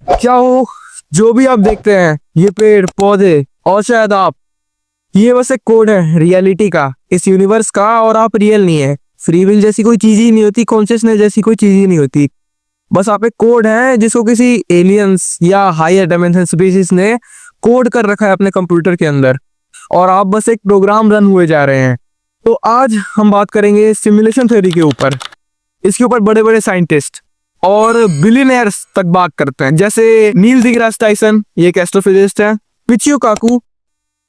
क्या हो, जो भी आप देखते हैं, ये पेड़ पौधे और शायद आप, ये बस एक कोड है रियलिटी का, इस यूनिवर्स का, और आप रियल नहीं है। फ्री विल जैसी कोई चीज ही नहीं होती, कॉन्शियसनेस जैसी कोई चीज ही नहीं होती। बस आप एक कोड है जिसको किसी एलियंस या हायर डायमेंशन स्पीसीज ने कोड कर रखा है अपने कंप्यूटर के अंदर, और आप बस एक प्रोग्राम रन हुए जा रहे हैं। तो आज हम बात करेंगे सिमुलेशन थ्योरी के ऊपर। इसके ऊपर बड़े बड़े साइंटिस्ट और बिलियनियर्स तक बात करते हैं, जैसे नील डिग्रास टाइसन, ये एक एस्ट्रोफिजिस्ट है, मिचियो काकू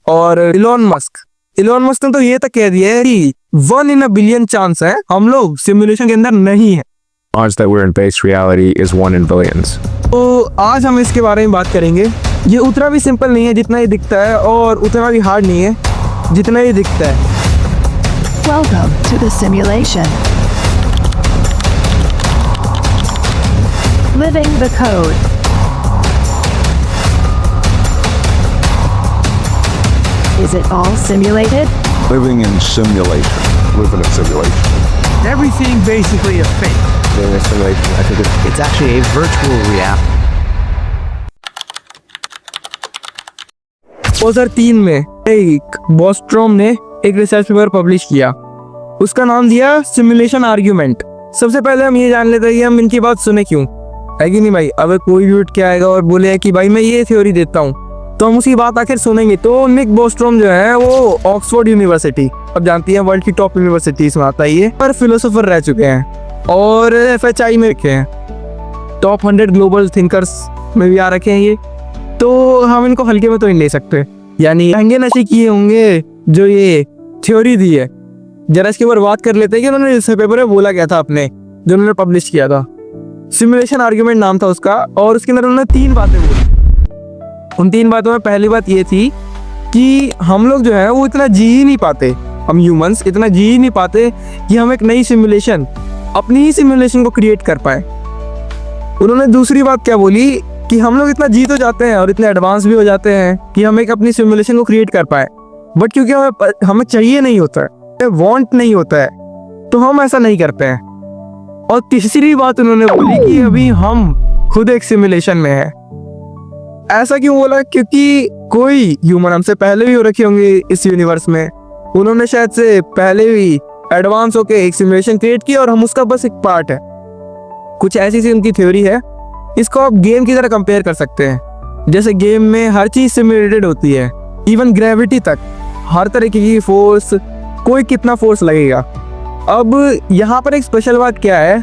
और इलॉन मस्क। इलॉन मस्क ने तो ये तक कह दिया है कि 1 in a billion चांस है हम लोग सिमुलेशन के अंदर नहीं है। Odds that we're in base reality is 1 in billions. तो आज हम इसके बारे में बात करेंगे। ये उतना भी सिंपल नहीं है जितना ये दिखता है, और उतना भी हार्ड नहीं है जितना ये दिखता है। Welcome to the simulation. Living the code. Is it all simulated? Living in simulation. Living in simulation. Everything basically a fake. Living in simulation. I think It's actually a virtual reality. 2003 में एक बॉस्ट्रोम ने एक research paper publish किया, उसका नाम दिया simulation argument. सबसे पहले हम ये जान लेते हैं कि हम इनकी बात सुने क्यों, है कि नहीं भाई। अगर कोई भी उठ के आएगा और बोले कि भाई मैं ये थ्योरी देता हूँ, तो हम उसकी बात आखिर सुनेंगे। तो निक बॉस्ट्रोम जो है वो ऑक्सफोर्ड यूनिवर्सिटी, अब जानती हैं वर्ल्ड की टॉप यूनिवर्सिटीज में आता है ये, पर फिलोसोफर रह चुके हैं और FHI में रखे हैं, टॉप 100 ग्लोबल थिंकर्स में भी आ रखे हैं ये। तो हम इनको हल्के में तो नहीं ले सकते, यानी महंगे नशे किए होंगे जो ये थ्योरी दी है। जरा इसके ऊपर बात कर लेते हैं कि उन्होंने इस पेपर में बोला क्या था अपने, जो उन्होंने पब्लिश किया था। सिमुलेशन आर्ग्यूमेंट नाम था उसका, और उसके अंदर उन्होंने 3 बातें बोली। उन 3 बातों में पहली बात ये थी कि हम लोग जो है वो इतना जी ही नहीं पाते, हम ह्यूमंस इतना जी ही नहीं पाते कि हम एक नई सिमुलेशन, अपनी ही सिमुलेशन को क्रिएट कर पाए। उन्होंने दूसरी बात क्या बोली कि हम लोग इतना जी तो जाते हैं और इतने एडवांस भी हो जाते हैं कि हम एक अपनी सिमुलेशन को क्रिएट कर पाए, बट क्योंकि हमें चाहिए नहीं होता है, वांट नहीं होता है, तो हम ऐसा नहीं करते हैं। और तीसरी बात उन्होंने बोली कि अभी हम खुद एक सिमुलेशन में है। ऐसा क्यों बोला? क्योंकि कोई ह्यूमन हमसे पहले भी हो रखे होंगे इस यूनिवर्स में, उन्होंने शायद से पहले भी एडवांस होके एक सिमुलेशन क्रिएट की और हम उसका बस एक पार्ट है। कुछ ऐसी सी उनकी थ्योरी है। इसको आप गेम की तरह कंपेयर कर सकते हैं, जैसे गेम में हर चीज सिमुलेटेड होती है, इवन ग्रेविटी तक, हर तरीके की फोर्स, कोई कितना फोर्स लगेगा। अब यहाँ पर एक स्पेशल बात क्या है,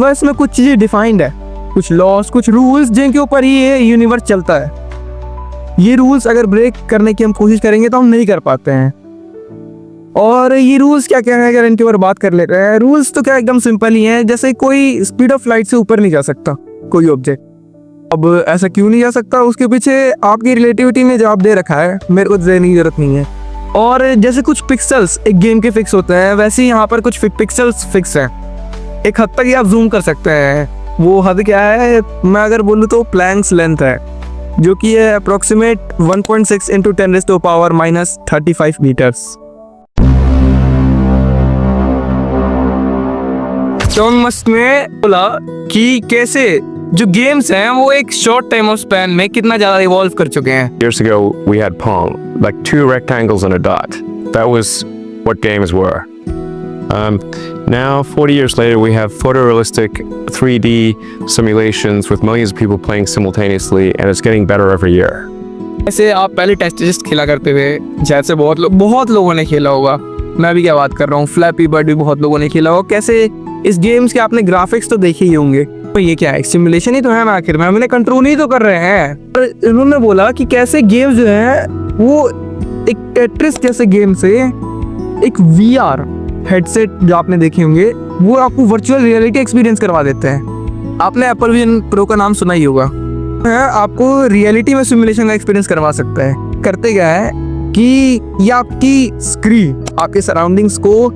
बस में कुछ चीजें डिफाइंड है, कुछ लॉस, कुछ रूल्स जिनके ऊपर ये यूनिवर्स चलता है। ये रूल्स अगर ब्रेक करने की हम कोशिश करेंगे तो हम नहीं कर पाते हैं। और ये रूल्स क्या क्या है, अगर इनके ऊपर बात कर लेते हैं। रूल्स तो क्या एकदम सिंपल ही है, जैसे कोई स्पीड ऑफ लाइट से ऊपर नहीं जा सकता कोई ऑब्जेक्ट। अब ऐसा क्यों नहीं जा सकता, उसके पीछे आपकी रिलेटिविटी ने जवाब दे रखा है, मेरे को देने की जरूरत नहीं है। और जैसे कुछ पिक्सल्स एक गेम के फिक्स होते हैं, वैसे ही यहाँ पर कुछ पिक्सल्स फिक्स हैं। एक हद तक ही आप जूम कर सकते हैं। वो हद क्या है, मैं अगर बोलूँ तो प्लैंक्स लेंथ है, जो कि है अप्रोक्सीमेट 1.6 × 10⁻⁻35 मीटर्स। इलॉन मस्क ने बोला कि कैसे जो गेम्स हैं वो एक शॉर्ट टाइम ऑफ स्पैन में कितना ज्यादा इवॉल्व कर चुके हैं। Years ago, we had Pong, like 2 rectangles and a dot. That was what games were. Now, 40 years later, we have photorealistic 3D simulations with millions of people playing simultaneously, and it's getting better every year. ऐसे आप पहले test खेला करते थे, जैसे बहुत लोगों ने खेला होगा, मैं भी क्या बात कर रहा हूँ, फ्लैपी बर्ड भी बहुत लोगों ने खेला होगा। कैसे इस गेम्स के आपने ग्राफिक्स तो देखे ही होंगे, तो ये क्या है, सिमुलेशन ही तो है ना, आखिर में हम इन्हें कंट्रोल ही तो कर रहे हैं। पर इन्होंने बोला कि कैसे गेम्स जो है वो एक टेट्रिस जैसे गेम से एक VR हेडसेट जो आपने देखे होंगे, वो आपको वर्चुअल रियलिटी एक्सपीरियंस करवा देते हैं। आपने एप्पल विजन प्रो का नाम सुना ही होगा, आपको रियलिटी में सिमुलेशन का एक्सपीरियंस करवा सकता है। करते क्या है कि ये आपकी स्क्रीन, आपके सराउंडिंग्स को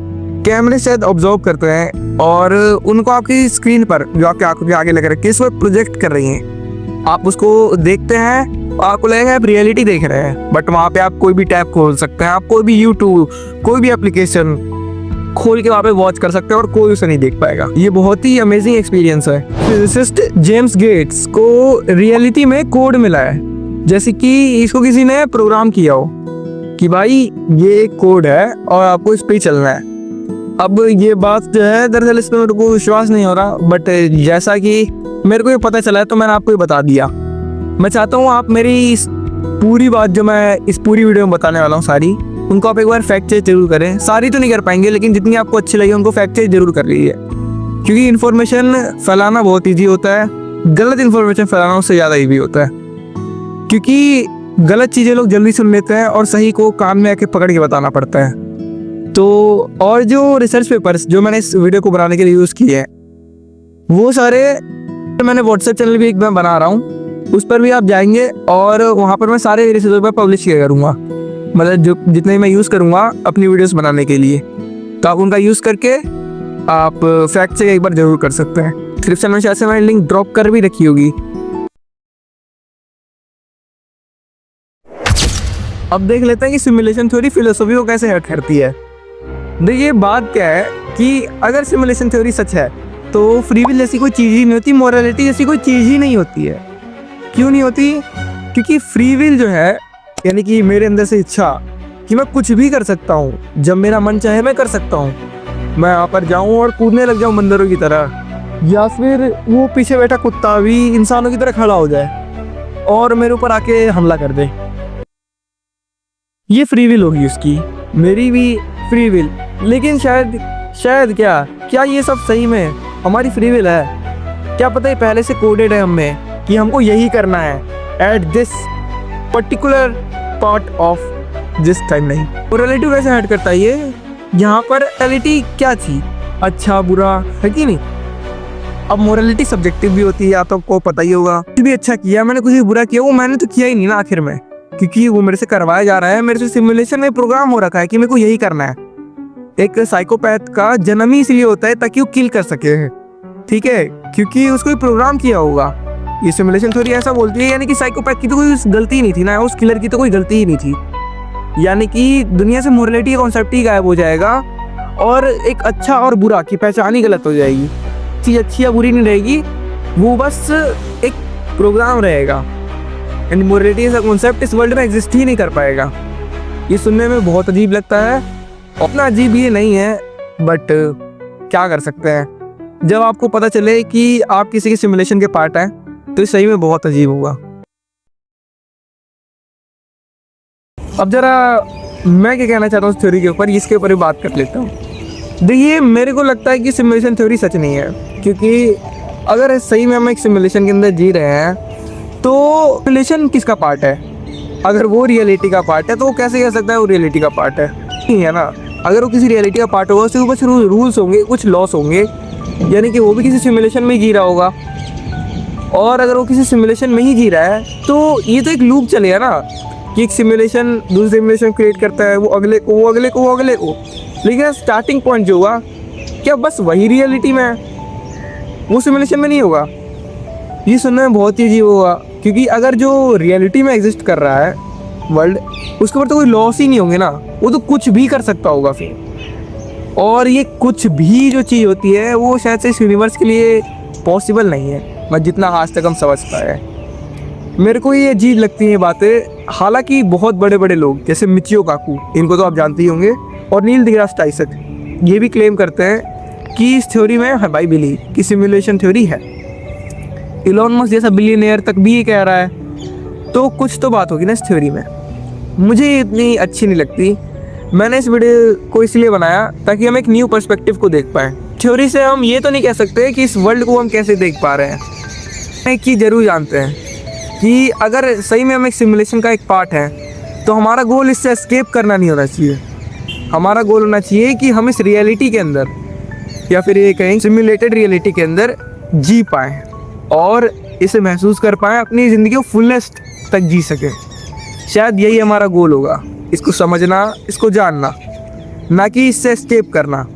कैमरे से ऑब्जर्व करते हैं और उनको आपकी स्क्रीन पर जो आपकी आंखों के आगे लग रखे इस वक्त प्रोजेक्ट कर रही हैं। आप उसको देखते हैं, आपको लगेगा आप रियलिटी देख रहे हैं, बट वहाँ पे आप कोई भी टैब खोल सकते हैं, आप कोई भी यूट्यूब, कोई भी एप्लीकेशन खोल के वहाँ पे वॉच कर सकते हैं और कोई उसे नहीं देख पाएगा। ये बहुत ही अमेजिंग एक्सपीरियंस है। फिजिसिस्ट जेम्स गेट्स को रियलिटी में कोड मिला है, जैसे कि इसको किसी ने प्रोग्राम किया हो कि भाई ये एक कोड है और आपको इस पे ही चलना है। अब ये बात जो है दरअसल इस पर मेरे को विश्वास नहीं हो रहा, बट जैसा कि मेरे को ये पता चला है तो मैंने आपको ये बता दिया। मैं चाहता हूँ आप मेरी इस पूरी बात जो मैं इस पूरी वीडियो में बताने वाला हूँ सारी, उनको आप एक बार फैक्ट चेक जरूर करें। सारी तो नहीं कर पाएंगे, लेकिन जितनी आपको अच्छी लगी उनको फैक्ट चेक जरूर कर लीजिए, क्योंकि इन्फॉर्मेशन फैलाना बहुत ईजी होता है, गलत इन्फॉर्मेशन फैलाना उससे ज़्यादा ईजी होता है, क्योंकि गलत चीज़ें लोग जल्दी सुन लेते हैं और सही को कान में आके पकड़ के बताना पड़ता है। तो और जो रिसर्च पेपर्स जो मैंने इस वीडियो को बनाने के लिए यूज़ किए हैं, वो सारे मैंने व्हाट्सएप चैनल भी एक मैं बना रहा हूँ, उस पर भी आप जाएंगे और वहाँ पर मैं सारे रिसर्च पेपर पब्लिश किया करूँगा, मतलब जो जितने मैं यूज़ करूँगा अपनी वीडियोस बनाने के लिए। तो आप उनका यूज़ करके आप फैक्ट चेक एक बार जरूर कर सकते हैं। डिस्क्रिप्शन में शायद से मैंने लिंक ड्रॉप कर भी रखी होगी। अब देख लेते हैं कि सिमुलेशन थ्योरी फिलोसॉफी को कैसे हर्ट करती है। देखिए बात क्या है कि अगर सिमुलेशन थ्योरी सच है तो फ्री विल जैसी कोई चीज़ ही नहीं होती, मोरालिटी जैसी कोई चीज़ ही नहीं होती है। क्यों नहीं होती? क्योंकि फ्री विल जो है, यानी कि मेरे अंदर से इच्छा कि मैं कुछ भी कर सकता हूँ, जब मेरा मन चाहे मैं कर सकता हूँ। मैं यहाँ पर जाऊँ और कूदने लग जाऊँ बंदरों की तरह, या फिर वो पीछे बैठा कुत्ता भी इंसानों की तरह खड़ा हो जाए और मेरे ऊपर आके हमला कर दे। ये फ्री विल होगी उसकी, मेरी भी फ्री विल। लेकिन शायद क्या ये सब सही में हमारी फ्री विल है? क्या पता है पहले से कोडेड है हमें कि हमको यही करना है at this particular part of this time. नहीं, मोरालिटी कैसे हर्ट करता है ये? यहाँ पर मोरालिटी क्या थी, अच्छा बुरा है कि नहीं? अब मोरालिटी सब्जेक्टिव भी होती है, या तो आपको पता ही होगा। कुछ भी अच्छा किया मैंने, कुछ भी बुरा किया, वो मैंने तो किया ही नहीं ना आखिर में, क्योंकि वो मेरे से करवाया जा रहा है, मेरे से सिमुलेशन में प्रोग्राम हो रखा है कि मेरे को यही करना है। एक साइकोपैथ का जन्म ही इसलिए होता है ताकि वो किल कर सके, ठीक है, क्योंकि उसको प्रोग्राम किया होगा। ये सिमुलेशन थ्योरी ऐसा बोलती है, यानी कि साइकोपैथ की तो कोई गलती नहीं थी ना, उस किलर की तो कोई गलती ही नहीं थी। यानी कि दुनिया से मोरालिटी का कॉन्सेप्ट ही गायब हो जाएगा और एक अच्छा और बुरा की पहचान ही गलत हो जाएगी। चीज़ अच्छी या बुरी नहीं रहेगी, वो बस एक प्रोग्राम रहेगा। यानी मोरालिटी का कॉन्सेप्ट इस वर्ल्ड में एग्जिस्ट ही नहीं कर पाएगा। ये सुनने में बहुत अजीब लगता है, उतना अजीब ये नहीं है, बट क्या कर सकते हैं। जब आपको पता चले कि आप किसी के सिमुलेशन के पार्ट हैं तो सही में बहुत अजीब होगा। अब जरा मैं क्या कहना चाहता हूँ इस थ्योरी के ऊपर, इसके ऊपर भी बात कर लेता हूँ। देखिए मेरे को लगता है कि सिमुलेशन थ्योरी सच नहीं है, क्योंकि अगर सही में हम एक सिमुलेशन के अंदर जी रहे हैं तो सिमुलेशन किसका पार्ट है? अगर वो रियलिटी का पार्ट है तो वो कैसे कह सकता है वो रियलिटी का पार्ट है? नहीं है ना। अगर वो किसी रियलिटी का पार्ट होगा उसके कुछ रूल्स होंगे, कुछ लॉस होंगे, यानी कि वो भी किसी सिमुलेशन में ही जी रहा होगा। और अगर वो किसी सिमुलेशन में ही जी रहा है तो ये तो एक लूप चलेगा ना, कि एक सिमुलेशन दूसरे सिमुलेशन क्रिएट करता है, वो अगले को, वो अगले को, वो अगले को। लेकिन स्टार्टिंग पॉइंट जो होगा क्या बस वही रियलिटी में है, वो सिमुलेशन में नहीं होगा? ये सुनने में बहुत ही अजीब होगा, क्योंकि अगर जो रियलिटी में एग्जिस्ट कर रहा है वर्ल्ड, उसके ऊपर तो कोई लॉस ही नहीं होंगे ना, वो तो कुछ भी कर सकता होगा फिर। और ये कुछ भी जो चीज़ होती है वो शायद से इस यूनिवर्स के लिए पॉसिबल नहीं है, मैं जितना आज तक हम समझ पाए। मेरे को ये अजीब लगती हैं बातें। हालांकि बहुत बड़े बड़े लोग जैसे मिचियो काकू, इनको तो आप जानते ही होंगे, और नील डिग्रास टाइसन, ये भी क्लेम करते हैं कि इस थ्योरी में है भाई बिलीव कि सिमुलेशन थ्योरी है। इलॉन मस्क जैसा बिलियनियर तक भी ये कह रहा है, तो कुछ तो बात होगी ना इस थ्योरी में। मुझे इतनी अच्छी नहीं लगती। मैंने इस वीडियो को इसलिए बनाया ताकि हम एक न्यू पर्सपेक्टिव को देख पाएँ। थ्योरी से हम ये तो नहीं कह सकते कि इस वर्ल्ड को हम कैसे देख पा रहे हैं। एक चीज़ जरूर जानते हैं कि अगर सही में हम एक सिमुलेशन का एक पार्ट है तो हमारा गोल इससे एस्केप करना नहीं होना चाहिए। हमारा गोल होना चाहिए कि हम इस रियलिटी के अंदर, या फिर ये कहें सिमुलेटेड रियलिटी के अंदर जी पाएँ और इसे महसूस कर पाएँ, अपनी ज़िंदगी को फुलेस्ट तक जी सकें। शायद यही हमारा गोल होगा, इसको समझना, इसको जानना, ना कि इससे एस्केप करना।